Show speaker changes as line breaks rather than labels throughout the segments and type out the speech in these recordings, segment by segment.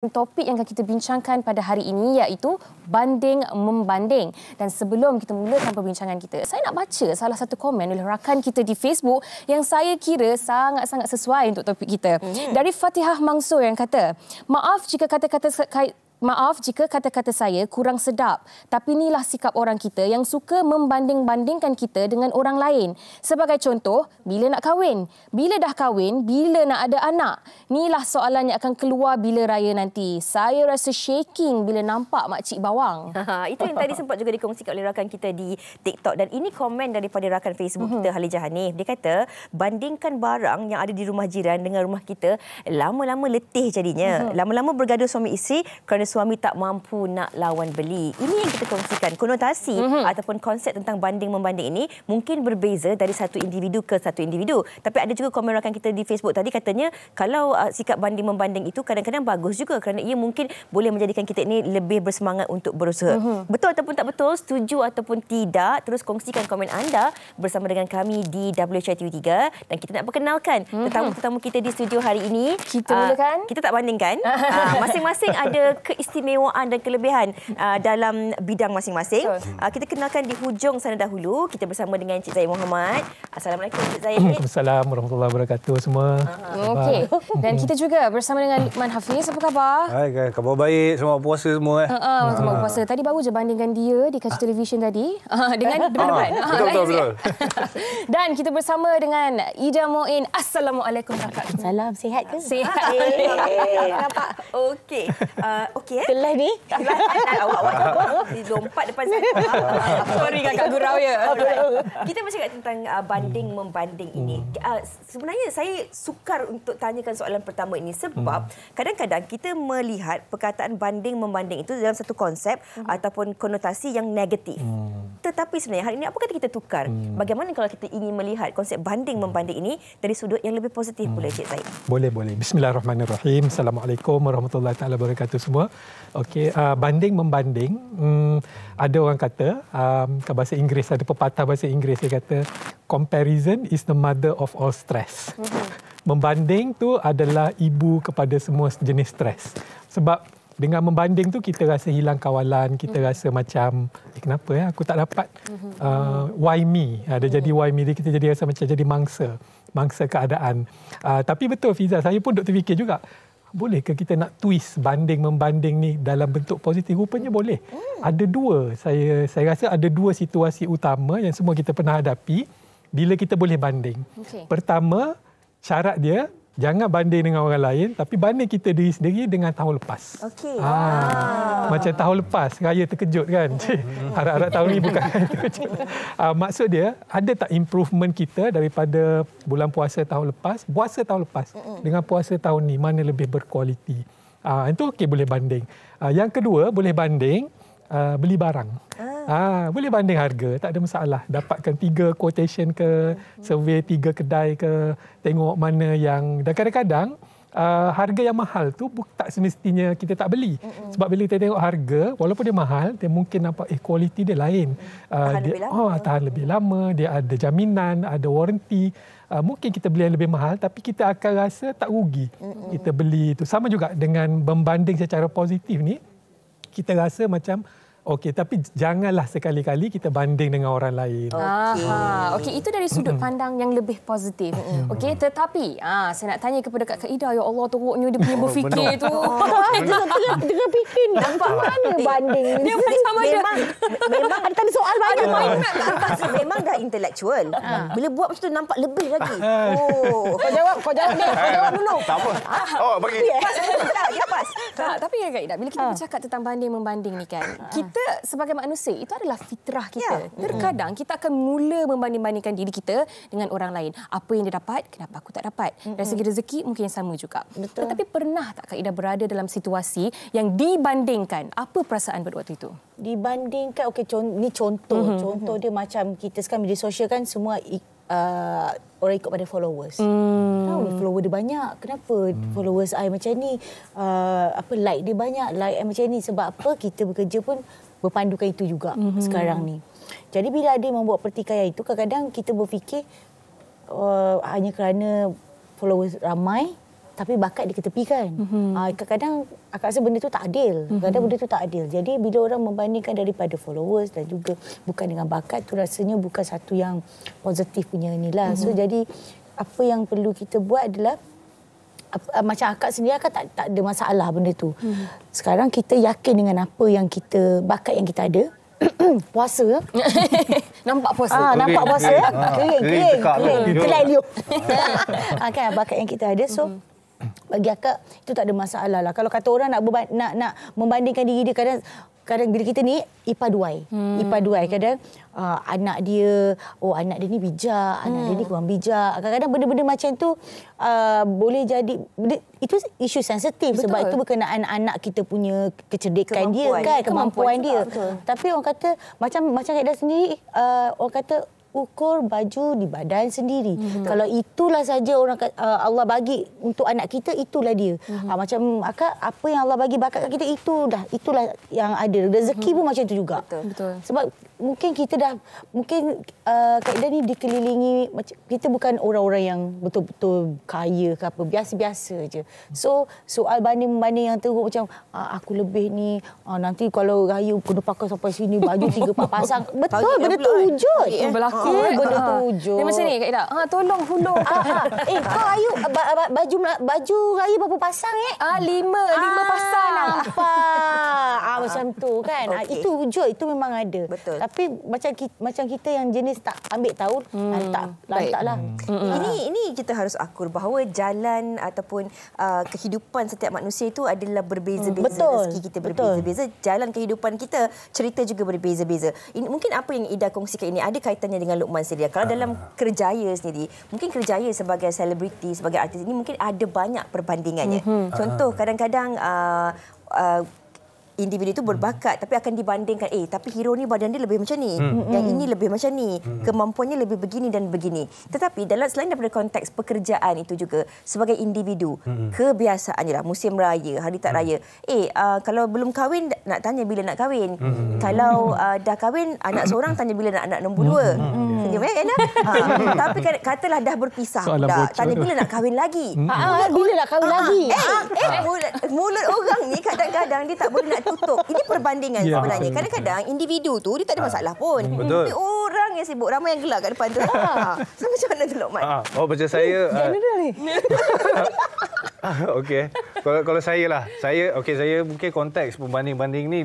Topik yang akan kita bincangkan pada hari ini iaitu banding-membanding. Dan sebelum kita mulakan perbincangan kita, saya nak baca salah satu komen oleh rakan kita di Facebook yang saya kira sangat-sangat sesuai untuk topik kita. Dari Fatihah Mansur yang kata, maaf jika kata-kata saya kurang sedap, tapi inilah sikap orang kita yang suka membanding-bandingkan kita dengan orang lain. Sebagai contoh, bila nak kahwin, bila dah kahwin, bila nak ada anak. Inilah soalan yang akan keluar bila raya nanti. Saya rasa shaking bila nampak makcik bawang.
Itu yang tadi sempat juga dikongsikan oleh rakan kita di TikTok, dan ini komen daripada rakan Facebook kita, Halijah Hanif. Dia kata, bandingkan barang yang ada di rumah jiran dengan rumah kita, lama-lama letih jadinya. Lama-lama bergaduh suami isteri kerana suami tak mampu nak lawan beli. Ini yang kita kongsikan. Konotasi ataupun konsep tentang banding-membanding ini mungkin berbeza dari satu individu ke satu individu. Tapi ada juga komen rakan kita di Facebook tadi, katanya kalau sikap banding-membanding itu kadang-kadang bagus juga kerana ia mungkin boleh menjadikan kita ini lebih bersemangat untuk berusaha. Betul ataupun tak betul, setuju ataupun tidak, terus kongsikan komen anda bersama dengan kami di WCI TV3. Dan kita nak perkenalkan tetamu-tetamu kita di studio hari ini.
Kita mulakan.
Kita tak bandingkan. Masing-masing ada keistimewaan dan kelebihan dalam bidang masing-masing. Kita kenalkan di hujung sana dahulu. Kita bersama dengan Encik Zahid Muhammad. Assalamualaikum Encik Zahid.
Waalaikumsalam warahmatullahi wabarakatuh semua.
Okey. Dan kita juga bersama dengan Luqman Hafiz. Apa khabar?
Hai, khabar baik. Selamat puasa semua.
Selamat puasa. Tadi baru je bandingkan dia di kaca televisyen tadi dengan depan-depan.
Betul.
Dan kita bersama dengan Ida Moin. Assalamualaikum kakak.
Salam, sihat ke?
Sihat.
Nampak? Okey. Okey
Telah ni.
Awak lompat depan saya.
Sorry kakak gurau ya.
Kita bercakap tentang banding-membanding ini. Sebenarnya saya sukar untuk tanyakan soalan pertama ini sebab kadang-kadang kita melihat perkataan banding-membanding itu dalam satu konsep ataupun konotasi yang negatif. Tetapi sebenarnya hari ini apa kata kita tukar? Bagaimana kalau kita ingin melihat konsep banding-membanding ini dari sudut yang lebih positif pula, Cik Zahid?
Boleh. Bismillahirrahmanirrahim. Assalamualaikum warahmatullahi wabarakatuh semua. Okey, banding-membanding, ada orang kata, bahasa Inggeris, ada pepatah bahasa Inggeris dia kata, comparison is the mother of all stress. Membanding tu adalah ibu kepada semua jenis stres. Sebab dengan membanding tu kita rasa hilang kawalan, kita rasa macam kenapa aku tak dapat, why me? Dia jadi why me, kita jadi rasa macam jadi mangsa keadaan. Tapi betul Fiza, saya pun duk terfikir juga, bolehkah kita nak twist banding-membanding ni dalam bentuk positif? Rupanya boleh. Ada dua, saya rasa ada dua situasi utama yang semua kita pernah hadapi bila kita boleh banding. Pertama, syarat dia jangan banding dengan orang lain, tapi banding kita diri sendiri dengan tahun lepas. Macam tahun lepas, raya terkejut kan. Harap-harap tahun ni bukan raya terkejut. Maksud dia, ada tak improvement kita daripada bulan puasa tahun lepas, dengan puasa tahun ni, mana lebih berkualiti. Itu okey, boleh banding. Yang kedua, boleh banding beli barang. Boleh banding harga, tak ada masalah. Dapatkan 3 quotation ke, survey 3 kedai ke, tengok mana yang, dan kadang-kadang harga yang mahal tu tak semestinya kita tak beli. Sebab bila kita tengok harga, walaupun dia mahal, dia mungkin nampak kualiti dia lain. Tahan lebih lama, dia ada jaminan, ada warranty. Mungkin kita beli yang lebih mahal, tapi kita akan rasa tak rugi kita beli itu. Sama juga dengan membanding secara positif ni, kita rasa macam okey, tapi janganlah sekali-kali kita banding dengan orang lain.
Okey, itu dari sudut pandang yang lebih positif. Okey, tetapi saya nak tanya kepada Kak Ida, ya Allah, teruknya dia punya berfikir tu.
Tengah fikir ni. Nampak mana banding ni?
Dia macam
Memang ada soal banyak.
Memang dah intelektual. Bila buat macam tu nampak lebih lagi.
Kau jawab dulu.
Tak apa. Bagi.
Dia pas.
Tapi ya Kak Ida, bila kita bercakap tentang banding-membanding ni kan, kita sebagai manusia, itu adalah fitrah kita. Terkadang kita akan mula membanding-bandingkan diri kita dengan orang lain. Apa yang dia dapat, kenapa aku tak dapat? Dari segi rezeki mungkin yang sama juga. Tetapi pernah tak Kak Ida berada dalam situasi yang dibandingkan? Apa perasaan pada waktu itu?
Dibandingkan, ni contoh. Contoh dia macam kita sekarang media sosial kan semua orang ikut pada followers. Follower dia banyak. Kenapa followers I macam ni? Like dia banyak, like I macam ni. Sebab apa? Kita bekerja pun berpandukan itu juga sekarang ni. Jadi bila ada membuat pertikaian itu, kadang-kadang kita berfikir hanya kerana followers ramai, tapi bakat diketepikan. Kadang-kadang akak rasa benda tu tak adil. Kadang benda tu tak adil. Jadi bila orang membandingkan daripada followers dan juga bukan dengan bakat tu, rasanya bukan satu yang positif punya inilah. So jadi apa yang perlu kita buat adalah macam akak sendiri, akak tak ada masalah benda tu. Sekarang kita yakin dengan apa yang kita, bakat yang kita ada. Puasa.
Nampak puasa.
Nampak puasa. Kering. Kelai liuk. Kan bakat yang kita ada. So bagi akak itu tak ada masalah lah. Kalau kata orang nak membandingkan diri dia, kadang bila kita ni ipaduai. Kadang anak dia ni bijak, anak dia ni kurang bijak. Kadang-kadang benda-benda macam tu boleh jadi itu isu sensitif.
Betul.
Sebab itu berkenaan anak kita punya kecerdikan dia kan, kemampuan dia. Tapi orang kata macam Kaedah sendiri, orang kata ukur baju di badan sendiri. Kalau itulah saja Allah bagi untuk anak kita, itulah dia. Macam akak, apa yang Allah bagi bakat kat kita, itulah yang ada. Rezeki pun macam tu juga.
Betul.
Sebab mungkin kita Kaedah ni dikelilingi, kita bukan orang-orang yang betul-betul kaya ke apa, biasa-biasa je. So soal banding-membanding yang teruk macam aku lebih ni, nanti kalau raya kena pakai sampai sini baju 3-4 pasang. Betul, benda tu wujud.
Berlaku.
Benda tu wujud.
Dia macam ni Kak Ida. Tolong hulur.
Kau Ayu baju raya berapa pasang
5 pasang.
Nampak. Macam tu kan. Itu wujud, itu memang ada.
Betul.
Tapi macam kita yang jenis tak ambil tahu, lantaklah.
Ini kita harus akur bahawa jalan ataupun kehidupan setiap manusia itu adalah berbeza-beza. Rezeki kita berbeza-beza, jalan kehidupan kita, cerita juga berbeza-beza. Ini mungkin apa yang Ida kongsikan ini ada kaitannya dengan Luqman sendiri. Kalau dalam kerjaya sendiri, mungkin kerjaya sebagai selebriti, sebagai artis ini mungkin ada banyak perbandingannya. Contoh, kadang-kadang individu itu berbakat tapi akan dibandingkan, tapi hero ni badan dia lebih macam ni, yang ini lebih macam ni, kemampuannya lebih begini dan begini. Tetapi selain daripada konteks pekerjaan itu juga sebagai individu, kebiasaan je lah, musim raya, hari tak raya. Kalau belum kahwin nak tanya bila nak kahwin. Kalau dah kahwin anak seorang tanya bila nak anak nombor 2. Senyum kan? Tapi katalah dah berpisah dah, tanya bila nak kahwin lagi.
Bila nak kahwin lagi?
Mulut orang ni kadang-kadang dia tak boleh nak tutup. Ini perbandingan sebenarnya. Kadang-kadang individu tu dia tak ada masalah pun.
Betul.
Tapi orang yang sibuk, ramai yang gelak kat depan tu. So macam mana tu Luqman?
Macam saya. Okey. Kalau saya lah. Saya mungkin konteks pembanding-banding ni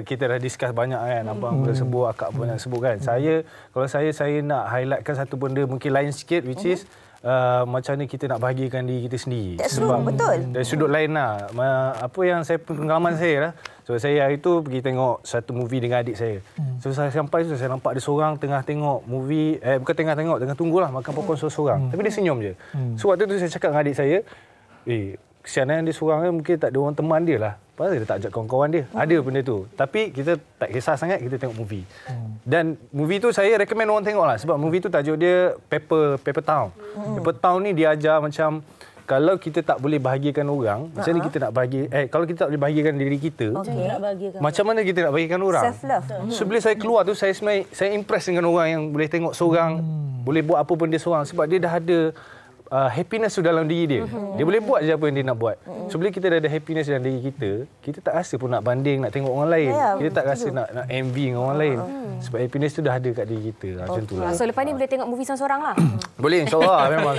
kita dah discuss banyak kan. Abang pun sebut, akak pun nak sebut kan. Kalau saya nak highlightkan satu benda mungkin lain sikit, which is macam ni kita nak bahagiakan diri kita sendiri.
Sebab betul.
Dari sudut lain lah. Apa yang pengalaman saya lah. So saya hari tu pergi tengok satu movie dengan adik saya. So saya sampai tu saya nampak dia seorang tengah tengok movie, bukan tengah tunggulah makan popcorn seorang. Tapi dia senyum je. So waktu tu saya cakap dengan adik saya, kesian dia seorang mungkin tak ada orang teman dia lah. Pasal dia tak ajak kawan-kawan dia. Ada benda tu. Tapi kita tak kisah sangat, kita tengok movie. Dan movie tu saya recommend orang tengok lah. Sebab movie tu tajuk dia Paper Town. Paper Town ni dia ajar macam kalau kita tak boleh bahagiakan orang, macam ni kita nak kalau kita tak boleh bahagiakan diri kita, macam mana kita nak bahagiakan orang?
Self-love.
So bila saya keluar tu, saya impress dengan orang yang boleh tengok seorang, boleh buat apa pun dia seorang. Sebab dia dah ada happiness tu dalam diri dia. Dia boleh buat je apa yang dia nak buat. So bila kita dah ada happiness dalam diri kita tak rasa pun nak banding, nak tengok orang lain. Kita tak rasa nak envy dengan orang lain. Sebab happiness tu dah ada kat diri kita. Macam tu lah.
So lepas ni boleh tengok movie seorang-seorang lah.
Boleh, insyaAllah. Memang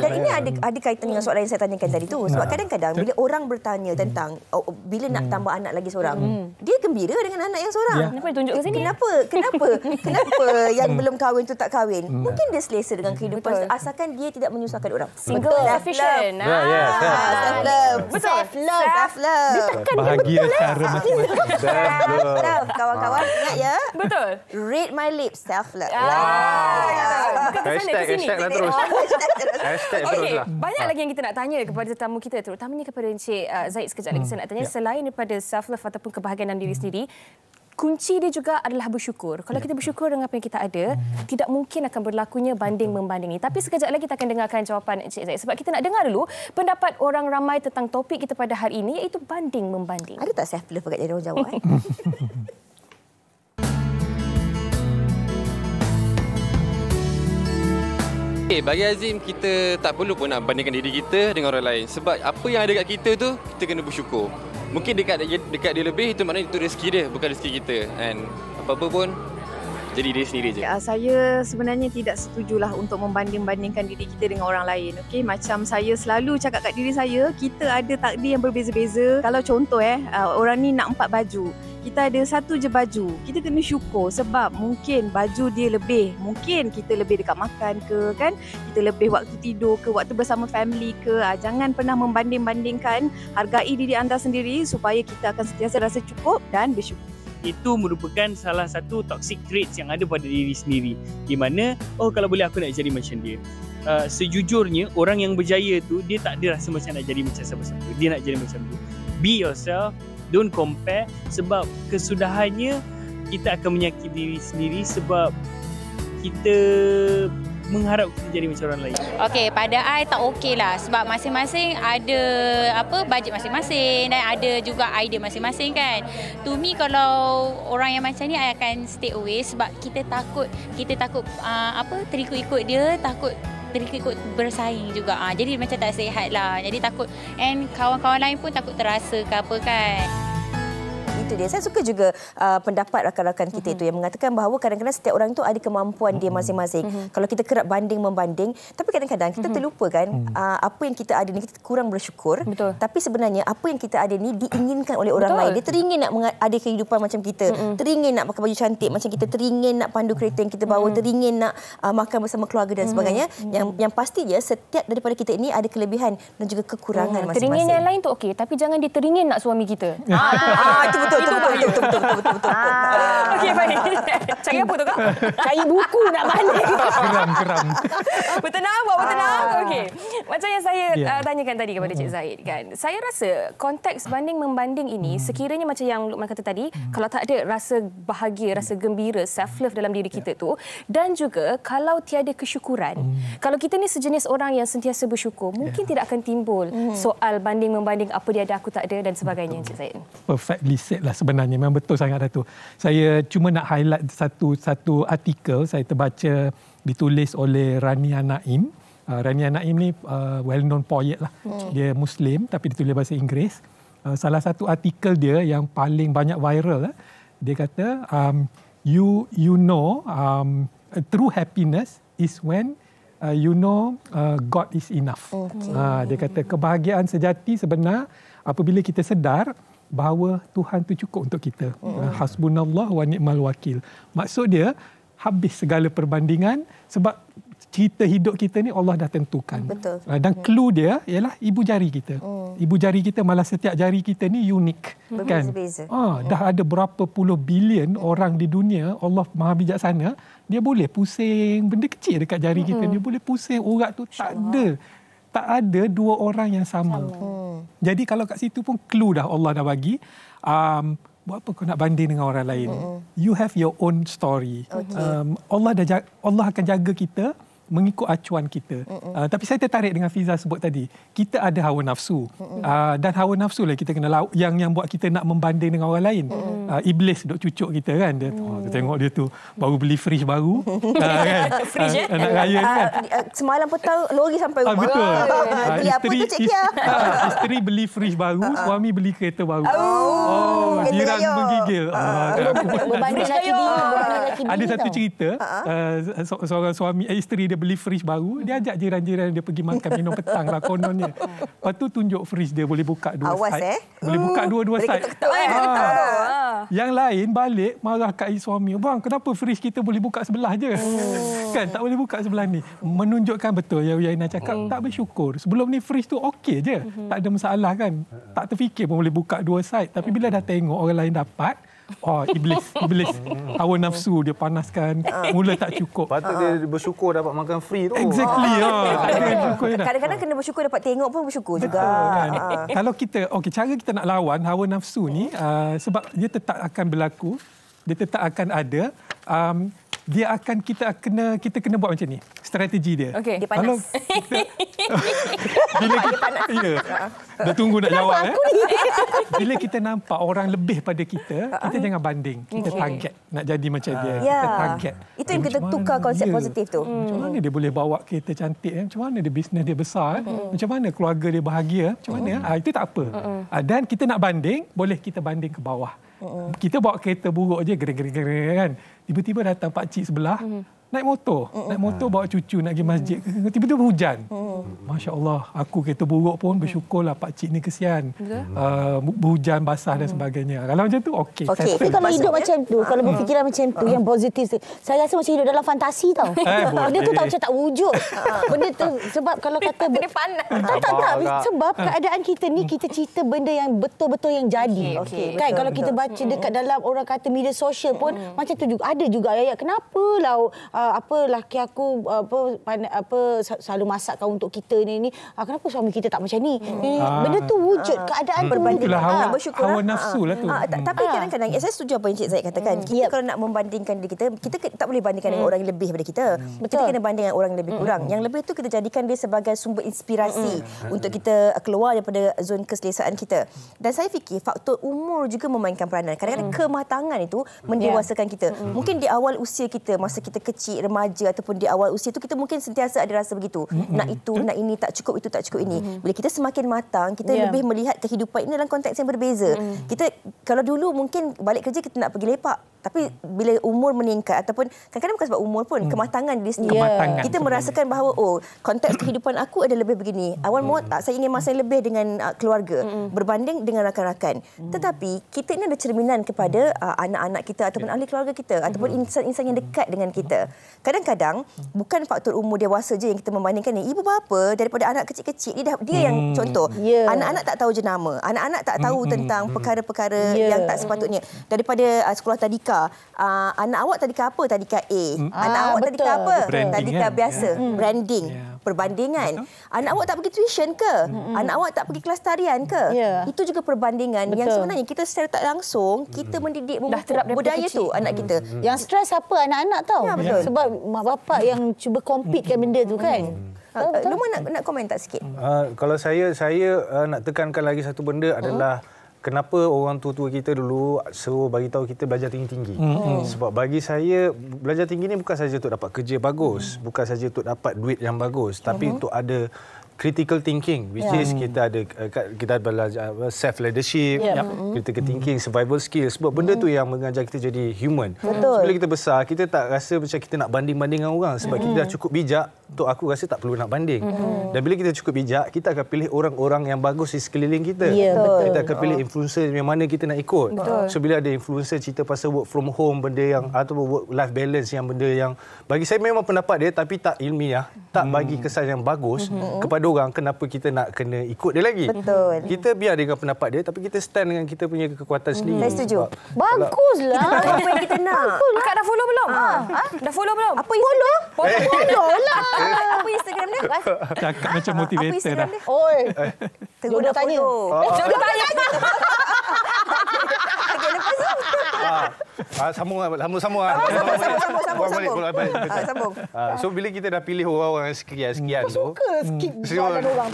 dan ini ada kaitan dengan soalan yang saya tanyakan tadi tu. Sebab kadang-kadang bila orang bertanya tentang bila nak tambah anak lagi seorang, dia gembira dengan anak yang seorang.
Kenapa dia tunjuk ke sini?
Kenapa yang belum kahwin tu tak kahwin? Mungkin dia selesa dengan kehidupan asalkan dia tidak menyusahkan orang.
Single efficient.
Self-love. Self-love.
Dia tekan
bahagia cara masing-masing.
Self-love. Kawan-kawan ingat ya.
Betul.
Read my lips, self-love.
Hashtag lah terus. Hashtag terus
Okey,
lah.
banyak lagi yang kita nak tanya kepada tetamu kita, terutamanya kepada Encik Zaid sekejap lagi. Saya nak tanya, selain daripada self-love ataupun kebahagiaan dalam diri sendiri, kunci dia juga adalah bersyukur. Kalau kita bersyukur dengan apa yang kita ada, tidak mungkin akan berlakunya banding-membanding ini. Tapi sekejap lagi kita akan dengarkan jawapan Encik Zaid. Sebab kita nak dengar dulu pendapat orang ramai tentang topik kita pada hari ini, iaitu banding-membanding.
Ada tak self-love kat dia orang jawab?
Okey, bagi Azim, kita tak perlu pun nak bandingkan diri kita dengan orang lain. Sebab apa yang ada kat kita tu, kita kena bersyukur. Mungkin dekat dia lebih, itu maknanya itu rezeki dia, bukan rezeki kita. And apa-apa pun, jadi diri sendiri je.
Saya sebenarnya tidak setujulah untuk membanding-bandingkan diri kita dengan orang lain. Okey, macam saya selalu cakap kat diri saya, kita ada takdir yang berbeza-beza. Kalau contoh orang ni nak 4 baju. Kita ada 1 je baju. Kita kena syukur sebab mungkin baju dia lebih. Mungkin kita lebih dekat makan ke kan? Kita lebih waktu tidur ke, waktu bersama family ke. Jangan pernah membanding-bandingkan. Hargai diri anda sendiri supaya kita akan sentiasa rasa cukup dan bersyukur.
Itu merupakan salah satu toxic traits yang ada pada diri sendiri. Di mana, kalau boleh aku nak jadi macam dia. Sejujurnya, orang yang berjaya tu, dia tak ada rasa macam nak jadi macam siapa-siapa. Dia nak jadi macam dia. Be yourself, don't compare. Sebab kesudahannya, kita akan menyakiti diri sendiri sebab kita mengharap kita jadi macam orang lain.
Okey, pada I tak okey lah sebab masing-masing ada bajet masing-masing dan ada juga idea masing-masing kan. To me kalau orang yang macam ni I akan stay away sebab kita takut terikut-ikut dia, takut terikut bersaing juga. Jadi macam tak sihat lah. Jadi takut and kawan-kawan lain pun takut terasa ke apa kan.
Itu dia. Saya suka juga pendapat rakan-rakan kita itu yang mengatakan bahawa kadang-kadang setiap orang itu ada kemampuan dia masing-masing. Kalau kita kerap banding-membanding, tapi kadang-kadang kita terlupa kan apa yang kita ada ni, kita kurang bersyukur.
Betul.
Tapi sebenarnya apa yang kita ada ni diinginkan oleh orang lain. Dia teringin nak ada kehidupan macam kita. Teringin nak pakai baju cantik macam kita. Teringin nak pandu kereta yang kita bawa. Teringin nak makan bersama keluarga dan sebagainya. Yang pastinya setiap daripada kita ini ada kelebihan dan juga kekurangan masing-masing.
Teringin yang lain tu okey, tapi jangan dia teringin nak suami kita.
Itu betul.
Okey, baik. Cari apa tu kau? Cari buku nak balik.
Geram.
Bertenang, buat bertenang. Okey. Macam yang saya tanyakan tadi kepada Cik Zahid kan. Saya rasa konteks banding-membanding ini sekiranya macam yang Luqman kata tadi, kalau tak ada rasa bahagia, rasa gembira, self-love dalam diri kita tu dan juga kalau tiada kesyukuran. Kalau kita ni sejenis orang yang sentiasa bersyukur, mungkin tidak akan timbul soal banding-membanding apa dia ada, aku tak ada dan sebagainya, Cik Zahid.
Perfectly said lah sebenarnya. Memang betul sangat Dato'. Saya cuma nak highlight satu artikel saya terbaca ditulis oleh Rania Naim. Rania Naim ni well-known poet lah. Dia Muslim tapi ditulis bahasa Inggeris. Salah satu artikel dia yang paling banyak viral, dia kata, you know true happiness is when you know God is enough. Dia kata kebahagiaan sejati sebenar apabila kita sedar bahawa Tuhan tu cukup untuk kita. Hasbunallah wa ni'mal wakil. Maksud dia, habis segala perbandingan sebab cerita hidup kita ni Allah dah tentukan.
Betul.
Dan clue dia ialah ibu jari kita. Ibu jari kita, malah setiap jari kita ni unik. Kan?
Berbeza-beza.
Dah ada berapa puluh bilion orang di dunia, Allah Maha Bijaksana, dia boleh pusing benda kecil dekat jari kita. Dia boleh pusing urat tu. Tak ada dua orang yang sama. Jadi kalau kat situ pun clue dah Allah dah bagi. Buat apa kau nak banding dengan orang lain? You have your own story. Allah akan jaga kita mengikut acuan kita. Tapi saya tertarik dengan Fiza sebut tadi. Kita ada hawa nafsu. Dan hawa nafsu lah kita kena yang buat kita nak membanding dengan orang lain. Iblis duk cucuk kita kan. Dia tengok dia tu baru beli fridge baru. Kan?
Fridge
nak raya kan.
Semalam petang lori sampai rumah.
Betul.
Beli apa tu Cik Kia?
Isteri beli fridge baru, suami beli kereta baru. Jiran menggigil.
Berbanding laki bini.
Ada satu cerita, seorang suami, isteri dia beli fridge baru, dia ajak jiran-jiran dia pergi makan minum petang lah kononnya. Lepas tu tunjuk fridge dia boleh buka dua side. Boleh buka dua-dua side. Yang lain balik marah kat suami. Bang, kenapa fridge kita boleh buka sebelah je? Kan, tak boleh buka sebelah ni. Menunjukkan betul yang Yaina cakap, tak bersyukur. Sebelum ni fridge tu okey je. Tak ada masalah kan. Tak terfikir pun boleh buka dua side. Tapi bila dah tengok orang lain dapat, iblis hawa nafsu dia panaskan, mula tak cukup.
Patut dia bersyukur dapat makan free tu.
Exactly.
Kadang-kadang kena bersyukur dapat tengok pun bersyukur juga.
Kan? Kalau kita cara kita nak lawan hawa nafsu ni, sebab dia tetap akan berlaku, dia tetap akan ada. kita kena buat macam ni. Strategi dia.
Okey.
Dia panas.
Kalau kita, bila kita dah tunggu nak jawab Bila kita nampak orang lebih pada kita jangan banding. Kita target nak jadi macam dia. Kita target.
Itu yang kita tukar konsep positif tu.
Macam mana dia boleh bawa kereta cantik, macam mana dia bisnes dia besar, macam mana keluarga dia bahagia, macam mana. Itu tak apa. Dan kita nak banding, boleh kita banding ke bawah. Kita bawa kereta buruk je, gering-gering kan. Tiba-tiba datang pakcik sebelah, naik motor bawa cucu nak pergi masjid. Tiba-tiba hujan. Masya Allah, aku kereta buruk pun bersyukurlah pakcik ni kesian. Berhujan, basah dan sebagainya. Kalau macam tu, okey.
Tapi kalau hidup macam tu, kalau berfikiran macam tu, yang positif, saya rasa macam hidup dalam fantasi tau. Benda tu tak macam tak wujud. Benda tu, sebab kalau kata...
Dia panas.
Tak. Sebab keadaan kita ni, kita cerita benda yang betul-betul yang jadi. Kan, kalau kita baca dekat dalam orang kata media sosial pun, macam tu juga. Ada juga ayat, kenapalah laki aku selalu masakkan untuk kita ni. Kenapa suami kita tak macam ni? Benda tu wujud keadaan
berbanding.
Bersyukur hawa nafsu lah tu.
Tapi kadang-kadang saya setuju apa yang Cik Zaid katakan. Kita kalau nak membandingkan diri kita tak boleh bandingkan dengan orang yang lebih daripada kita. Kita kena banding dengan orang yang lebih kurang. Yang lebih tu kita jadikan dia sebagai sumber inspirasi untuk kita keluar daripada zon keselesaan kita. Dan saya fikir faktor umur juga memainkan peranan. Kadang-kadang kematangan itu mendewasakan kita. Mungkin di awal usia kita, masa kita kecil, remaja ataupun di awal usia tu, kita mungkin sentiasa ada rasa begitu. Nak itu, nak ini, tak cukup itu, tak cukup ini. Bila kita semakin matang, kita lebih melihat kehidupan ini dalam konteks yang berbeza. Kita kalau dulu mungkin balik kerja kita nak pergi lepak. Tapi bila umur meningkat ataupun kadang-kadang bukan sebab umur pun, kematangan diri sendiri. Kita merasakan bahawa konteks kehidupan aku ada lebih begini. Awal mula saya ingin masa lebih dengan keluarga berbanding dengan rakan-rakan. Tetapi kita ini ada cerminan kepada anak-anak kita ataupun ahli keluarga kita ataupun insan-insan yang dekat dengan kita. Kadang-kadang bukan faktor umur dewasa je yang kita membandingkan ni. Ibu bapa daripada anak kecil-kecil dia yang contoh. Anak-anak tak tahu jenama. Anak-anak tak tahu tentang perkara-perkara yang tak sepatutnya. Daripada sekolah tadika, anak awak tadika apa? Tadika A. Anak awak tadika apa? Tadika biasa. Branding. Perbandingan. Anak awak tak pergi tuition ke? Anak awak tak pergi kelas tarian ke? Itu juga perbandingan yang sebenarnya kita secara tak langsung kita mendidik budaya tu anak kita.
Yang stres apa anak-anak tau. Sebab mak bapak yang cuba compete benda tu kan.
Lumah nak komen tak sikit?
Kalau saya nak tekankan lagi satu benda adalah kenapa orang tua-tua kita dulu suruh bagi tahu kita belajar tinggi-tinggi. Sebab bagi saya belajar tinggi ni bukan saja untuk dapat kerja bagus, bukan saja untuk dapat duit yang bagus, tapi untuk ada critical thinking, which is kita belajar self leadership, critical thinking, survival skills. Sebab benda tu yang mengajar kita jadi human. Bila kita besar, kita tak rasa macam kita nak banding-banding dengan orang sebab kita dah cukup bijak. Untuk aku rasa tak perlu nak banding. Dan bila kita cukup bijak, kita akan pilih orang-orang yang bagus di sekeliling kita. Kita akan pilih influencer yang mana kita nak ikut. So bila ada influencer cerita pasal work from home, benda yang atau work life balance, yang benda yang bagi saya memang pendapat dia tapi tak ilmiah, tak bagi kesan yang bagus kepada orang, kenapa kita nak kena ikut dia lagi? Kita biar dengan pendapat dia tapi kita stand dengan kita punya kekuatan sendiri.
Saya setuju.
Baguslah.
Apa yang kita nak?
Akak dah follow belum? Dah follow belum?
Apa follow?
Follow lah.
Apa Instagram dia?
Cakap macam motivator dah.
Oi.
Jodoh tanya.
Jodoh tanya.
Sambung. So bila kita dah pilih orang-orang sekian tu,
Suka skip soalan orang.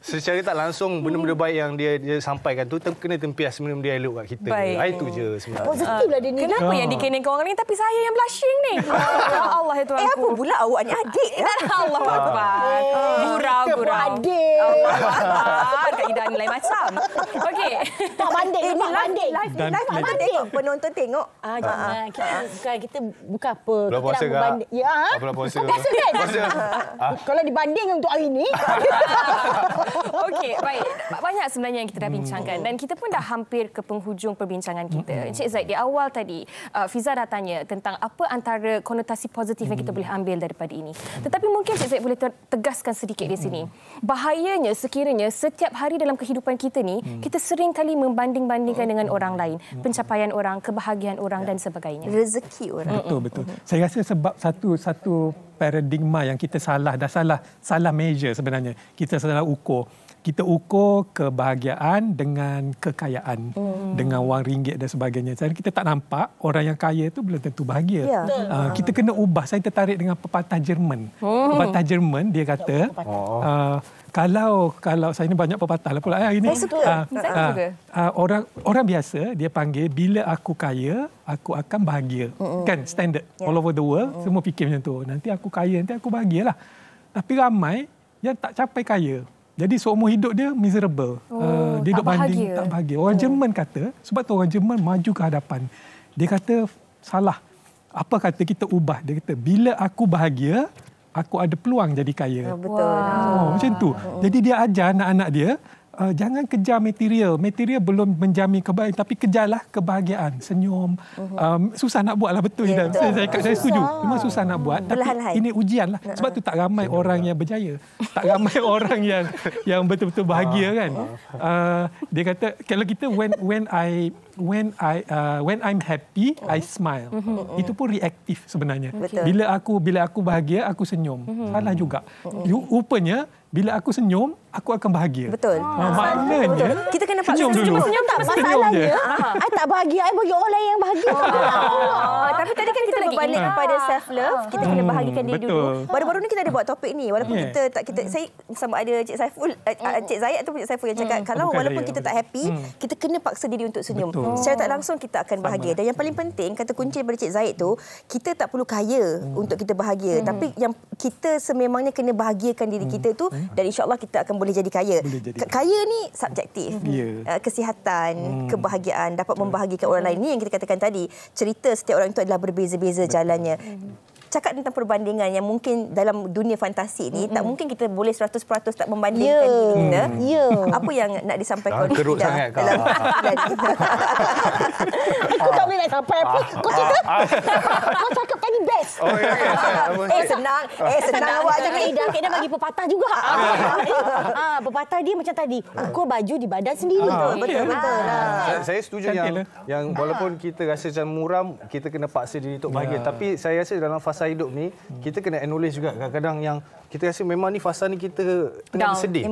secara tak langsung benda-benda baik yang dia sampaikan tu kena tempias benda-benda elok kat kita. Itu je sebenarnya.
Positiflah dia ni.
Kenapa yang dikenakan orang lain tapi saya yang blushing ni? Ya Allah ya Tuhanku.
Apa pula awak ni adik?
Allah Akbar. Gurau.
Adik.
Kak Ida ni lain macam. Okey.
Tak banding.
Live banding. Penonton tengok.
Jangan. Kita bukan apa.
Belum puasa ke?
Ya.
Belum puasa.
Puasa kan? Kalau dibanding untuk hari ni.
Okey, baik. Banyak sebenarnya yang kita dah bincangkan dan kita pun dah hampir ke penghujung perbincangan kita. Encik Zaid, di awal tadi Fiza dah tanya tentang apa antara konotasi positif yang kita boleh ambil daripada ini. Tetapi mungkin Encik Zaid boleh tegaskan sedikit di sini. Bahayanya sekiranya setiap hari dalam kehidupan kita ni, kita sering kali membanding-bandingkan dengan orang lain. Pencapaian orang, kebahagiaan orang dan sebagainya.
Rezeki orang.
Betul. Saya rasa sebab satu paradigma yang kita salah measure sebenarnya. Kita salah ukur. kita ukur kebahagiaan dengan kekayaan, dengan wang ringgit dan sebagainya. Jadi kita tak nampak orang yang kaya itu belum tentu bahagia. Kita kena ubah. Saya tertarik dengan pepatah Jerman. Pepatah Jerman dia kata, kalau saya ni banyak pepatah lah pula hari ni. Orang biasa dia panggil, bila aku kaya, aku akan bahagia. Kan standard all over the world, semua fikir macam tu. Nanti aku kaya, nanti aku bahagialah. Tapi ramai yang tak capai kaya. Jadi seumur hidup dia miserable. Dia duduk banding, tak bahagia. Orang Jerman kata, sebab tu orang Jerman maju ke hadapan. Dia kata salah. Apa kata kita ubah? Dia kata, bila aku bahagia, aku ada peluang jadi kaya.
Betul.
Macam tu. Jadi dia ajar anak-anak dia, jangan kejar material. Material belum menjamin kebahagiaan, tapi kejarlah kebahagiaan. Senyum. Susah nak buat lah, betul. Saya setuju. Memang susah nak buat. Tapi ini ujian lah. Sebab tu tak ramai orang yang berjaya. Tak ramai orang yang betul-betul bahagia kan. Dia kata, kalau kita when I'm happy, I smile. Itu pun reaktif sebenarnya. Bila aku bahagia, aku senyum. Salah juga. Rupanya bila aku senyum, aku akan bahagia.
Betul.
Maknanya
kita kena
senyum dulu.
Senyum tak masalahnya. I tak bahagia, I bagi orang lain yang bahagia.
Tapi tadi kan kita berbalik kepada self love, kita kena bahagikan diri dulu. Baru-baru ni kita ada buat topik ni, walaupun saya sama ada Cik Saiful, Cik Zayat tu Cik Saiful yang cakap, kalau walaupun kita tak happy, kita kena paksa diri untuk senyum. Secara tak langsung kita akan bahagia. Dan yang paling penting, kata kunci daripada Cik Zayat tu, kita tak perlu kaya untuk kita bahagia, tapi yang kita sememangnya kena bahagiakan diri kita tu, dan insya-Allah kita akan boleh jadi kaya. Kaya ni subjektif. Kesihatan, kebahagiaan, dapat membahagikan orang lain, ni yang kita katakan tadi. Cerita setiap orang itu adalah berbeza-beza jalannya. Cakap tentang perbandingan yang mungkin dalam dunia fantasi ni, tak mungkin kita boleh 100% tak membandingkan diri kita. Apa yang nak disampaikan oleh
kerut sangat kau.
Aku tak boleh nak sampai apa. Kau cakap tadi best. Senang awak cakap Ida. Kena bagi pepatah juga. Pepatah dia macam tadi, ukur baju di badan sendiri.
Betul.
Saya setuju yang walaupun kita rasa macam muram, kita kena paksa diri untuk bahagia. Tapi saya rasa dalam fasa hidup ni, kita kena acknowledge juga kadang-kadang yang kita rasa memang ni fasa ni kita tengah bersedih.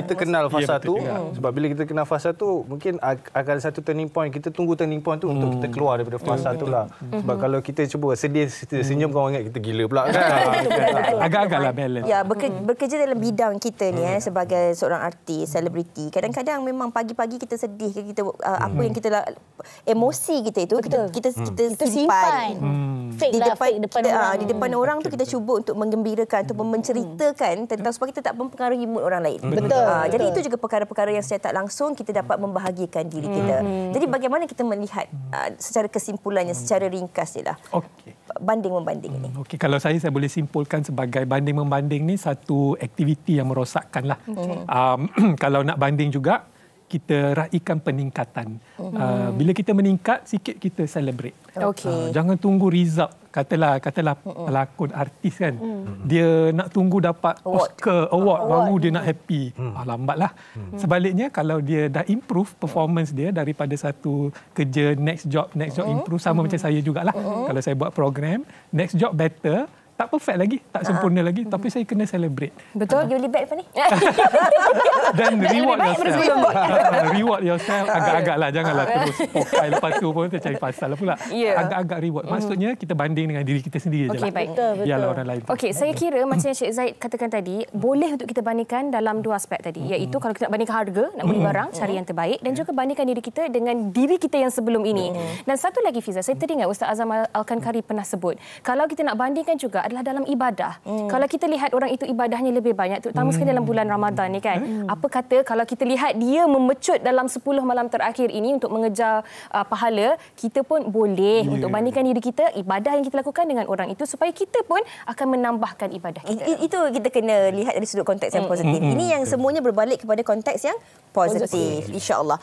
Kita kenal fasa tu. Sebab bila kita kenal fasa tu, mungkin akan ada satu turning point. Kita tunggu turning point tu untuk kita keluar daripada fasa tu lah. Sebab kalau kita cuba sedih, senyum, kau ingat kita gila pula kan.
Agak-agaklah balance.
Ya, bekerja dalam bidang kita ni sebagai seorang artis, selebriti. Kadang-kadang memang pagi-pagi kita sedih, kita apa yang kita emosi kita itu kita simpan. Di depan orang tu kita cuba untuk menggembirakan, untuk menceritakan tentang supaya kita tak mempengaruhi mood orang lain. Jadi itu juga perkara-perkara yang secara tak langsung kita dapat membahagiakan diri kita. Jadi bagaimana kita melihat secara kesimpulannya, secara ringkas je lah. Banding-membanding ini.
Kalau saya boleh simpulkan sebagai banding-membanding ni satu aktiviti yang merosakkan lah. Kalau nak banding juga, kita raikan peningkatan. Bila kita meningkat, sikit kita celebrate. Jangan tunggu result. Katalah pelakon artis kan. Dia nak tunggu dapat Oscar award baru dia nak happy. Lambatlah. Sebaliknya, kalau dia dah improve performance dia daripada satu kerja, next job improve. Sama macam saya jugalah. Kalau saya buat program, next job better. Tak perfect lagi, tak sempurna lagi, tapi saya kena celebrate.
Betul. You back apa ni?
Dan reward yourself. Reward yourself agak-agaklah, janganlah terus pokai lepas tu pun cari pasal lah pula. Agak-agak reward. Maksudnya kita banding dengan diri kita sendiri je lah.
Betul.
Biarlah orang lain.
Saya kira macam yang Cik Zaid katakan tadi, boleh untuk kita bandingkan dalam dua aspek tadi, iaitu kalau kita nak bandingkan harga, nak beli barang, cari yang terbaik, dan juga bandingkan diri kita dengan diri kita yang sebelum ini. Dan satu lagi Fiza, saya teringat Ustaz Azam Al-Kankari pernah sebut, kalau kita nak bandingkan juga adalah dalam ibadah. Kalau kita lihat orang itu ibadahnya lebih banyak, terutama sekali dalam bulan Ramadan ni kan. Apa kata kalau kita lihat dia memecut dalam 10 malam terakhir ini untuk mengejar pahala, kita pun boleh untuk bandingkan diri kita, ibadah yang kita lakukan dengan orang itu, supaya kita pun akan menambahkan ibadah kita.
Itu kita kena lihat dari sudut konteks yang positif. Ini yang semuanya berbalik kepada konteks yang positif, insya-Allah.